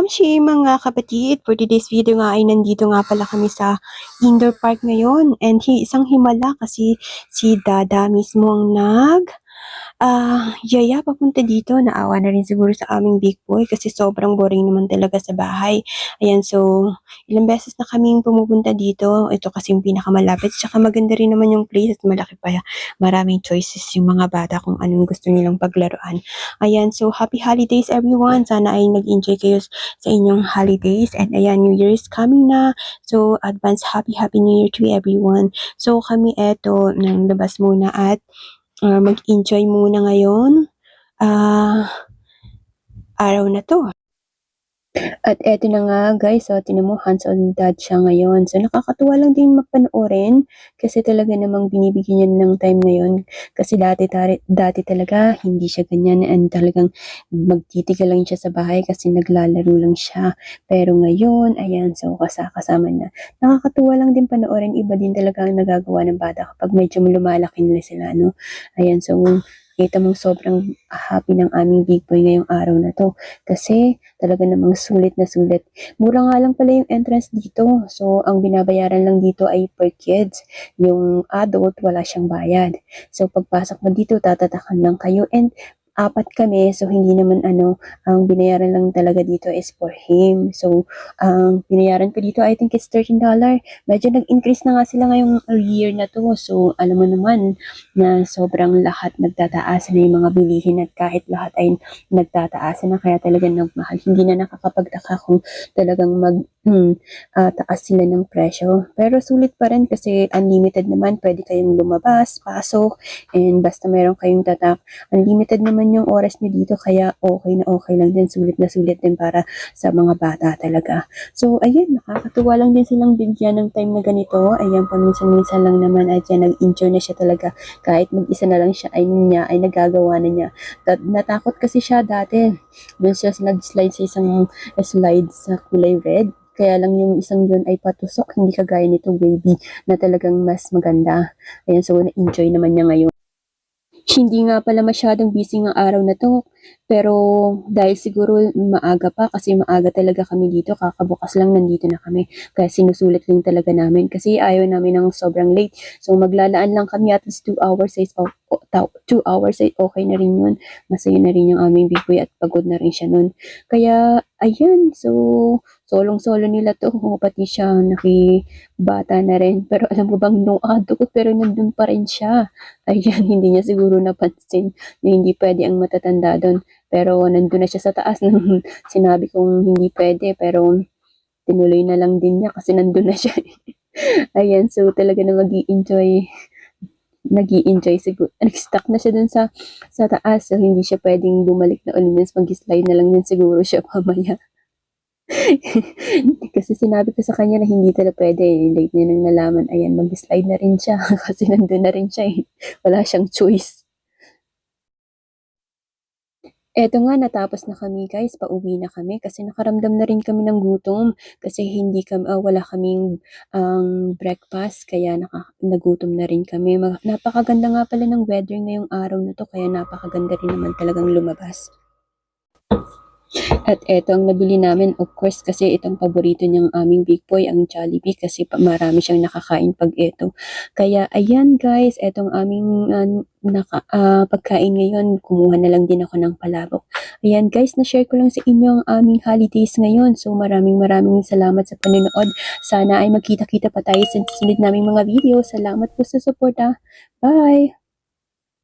Kamshi mga kapatid, for today's video nga ay nandito nga pala kami sa indoor park ngayon and isang himala kasi si Dada mismo ang yaya papunta dito. Naawa na rin siguro sa aming big boy kasi sobrang boring naman talaga sa bahay. Ayan, so ilang beses na kaming pumupunta dito. Ito kasi yung pinakamalapit. Tsaka maganda rin naman yung place at malaki pa. Maraming choices yung mga bata kung anong gusto nilang paglaruan. Ayan, so happy holidays everyone. Sana ay nag-enjoy kayo sa inyong holidays. And ayan, New Year is coming na. So advance happy New Year to everyone. So kami eto nang labas muna at mag-enjoy muna ngayon, araw na 'to. At eto na nga guys, so tignan mo hands-on dad siya ngayon. So nakakatuwa lang din panoorin kasi talaga namang binibigyan niya ng time ngayon. Kasi dati talaga hindi siya ganyan and talagang magtitigal lang siya sa bahay kasi naglalaro lang siya. Pero ngayon, ayan, so kasama niya. Nakakatuwa lang din panoorin, iba din talaga ang nagagawa ng bata kapag medyo lumalaki nila sila, no? Ayan, so kita mong sobrang happy ng aming big boy ngayong araw na to. Kasi talaga namang sulit na sulit. Mura nga lang pala yung entrance dito. So, ang binabayaran lang dito ay per kids. Yung adult, wala siyang bayad. So, pagpasok mo dito, tatatakan lang kayo. And apat kami, so hindi naman ang binayaran lang talaga dito is for him. So, ang binayaran ko dito, I think it's $13. Medyo nag-increase na nga sila ngayong year na to. So, alam mo naman na sobrang lahat nagtataas na yung mga bilihin at kahit lahat ay nagtataas na kaya talagang nagmahal. Hindi na nakakapagtaka kung talagang taas sila ng presyo. Pero sulit pa rin kasi unlimited naman. Pwede kayong lumabas, pasok, and basta meron kayong tatak. Unlimited naman yung oras nyo dito kaya okay lang din. Sulit na sulit din para sa mga bata talaga. So, ayun, nakakatuwa lang din silang bigyan ng time na ganito. Ayan, paminsan-minsan lang naman at yan, nag-enjoy na siya talaga. Kahit mag-isa na lang siya, ay nagagawa na niya. Natakot kasi siya dati. Doon siya nag-slide sa isang slide sa kulay red. Kaya lang yung isang yun ay patusok, hindi kagaya nitong baby na talagang mas maganda. Ayan, so na-enjoy naman niya ngayon. Hindi nga pala masyadong busy ng araw na to, pero dahil siguro maaga pa kasi maaga talaga kami dito, kakabukas lang nandito na kami. Kaya sinusulit lang talaga namin kasi ayaw namin ng sobrang late. So maglalaan lang kami at least 2 hours ay 2 hours ay okay na rin yun. Masaya na rin yung aming big boy at pagod na rin siya nun. Kaya ayan, so solong-solo nila to, pati siya nakibata na rin. Pero alam mo bang no adult pero nandun pa rin siya. Ayan, hindi niya siguro napansin na hindi pwede ang matatanda doon. Pero nandun na siya sa taas nung sinabi kong hindi pwede. Pero tinuloy na lang din niya kasi nandun na siya. Ayan, so talaga na nag-i-enjoy siguro. Nag-stuck na siya dun sa taas. So hindi siya pwedeng bumalik na ulit. Mag-slide na lang din siguro siya mamaya. Kasi sinabi ko sa kanya na hindi talaga pwede. Late niya nang nalaman. Ayan, mag-slide na rin siya. Kasi nandun na rin siya eh. Wala siyang choice. Eto nga, natapos na kami guys, pauwi na kami kasi nakaramdam na rin kami ng gutom kasi wala kaming breakfast kaya nagutom na rin kami. Napakaganda nga pala ng weather ngayong araw na to kaya napakaganda rin naman talagang lumabas. At eto ang nabili namin, of course, kasi itong paborito niyang aming big boy, ang Jollibee, kasi marami siyang nakakain pag eto. Kaya, ayan guys, etong aming pagkain ngayon, kumuha na lang din ako ng palabok. Ayan guys, na-share ko lang sa inyo ang aming holidays ngayon. So, maraming salamat sa panonood. Sana ay magkita-kita pa tayo sa susunod naming mga video. Salamat po sa suporta. Bye!